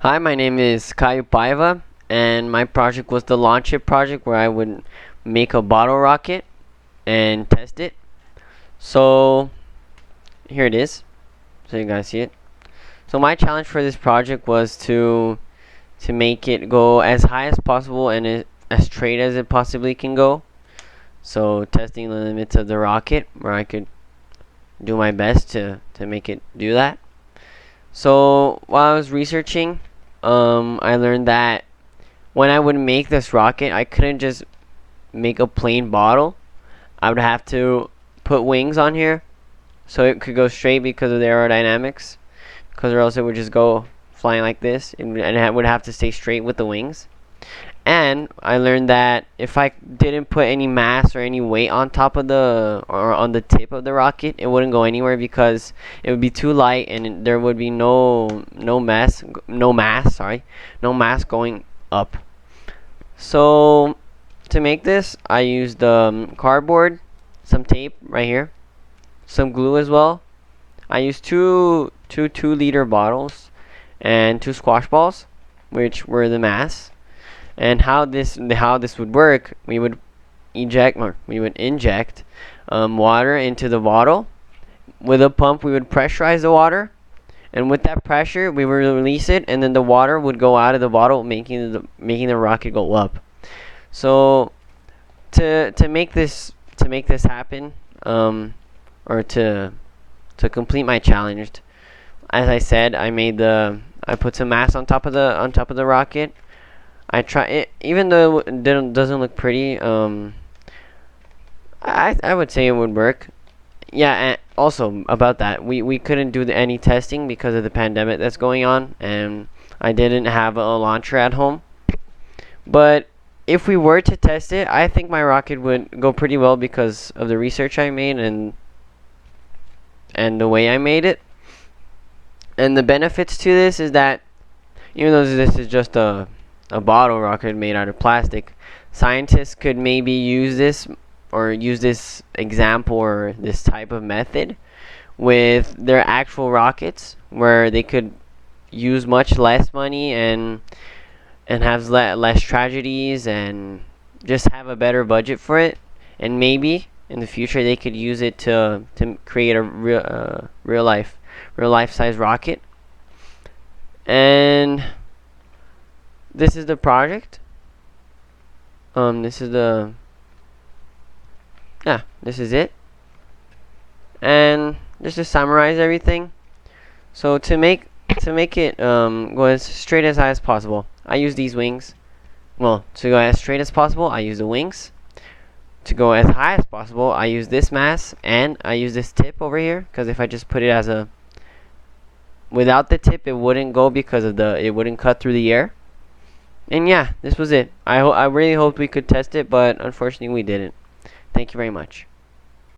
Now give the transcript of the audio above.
Hi, my name is Caio Paiva, and my project was the Launch It project where I would make a bottle rocket and test it. So here it is, so you guys see it. So my challenge for this project was to make it go as high as possible and as straight as it possibly can go. So testing the limits of the rocket, where I could do my best to make it do that. So while I was researching, I learned that when I would make this rocket, I couldn't just make a plain bottle. I would have to put wings on here so it could go straight because of the aerodynamics, because or else it would just go flying like this, and it would have to stay straight with the wings. And I learned that if I didn't put any mass or any weight on top of or on the tip of the rocket, it wouldn't go anywhere because it would be too light and there would be no mass going up. So to make this, I used cardboard, some tape right here, some glue as well. I used two 2-liter bottles and two squash balls, which were the mass. And how this would work, we would inject water into the bottle. With a pump, we would pressurize the water, and with that pressure, we would release it, and then the water would go out of the bottle, making the rocket go up. So to make this happen, or to complete my challenge, as I said, I put some mass on top of the rocket. I try it, even though it doesn't look pretty. I would say it would work. Yeah, and also about that, we couldn't do any testing because of the pandemic that's going on, and I didn't have a launcher at home. But if we were to test it, I think my rocket would go pretty well because of the research I made and the way I made it. And the benefits to this is that even though this is just a bottle rocket made out of plastic, scientists could maybe use this example or this type of method with their actual rockets, where they could use much less money and have less tragedies and just have a better budget for it. And maybe in the future they could use it to create a real life size rocket. And this is the project. This is this is it. And just to summarize everything, so to make it go as straight as high as possible, I use these wings. Well, to go as straight as possible, I use the wings. To go as high as possible, I use this mass, and I use this tip over here, because if I just put it without the tip, it wouldn't go because of it wouldn't cut through the air. And yeah, this was it. I really hoped we could test it, but unfortunately we didn't. Thank you very much.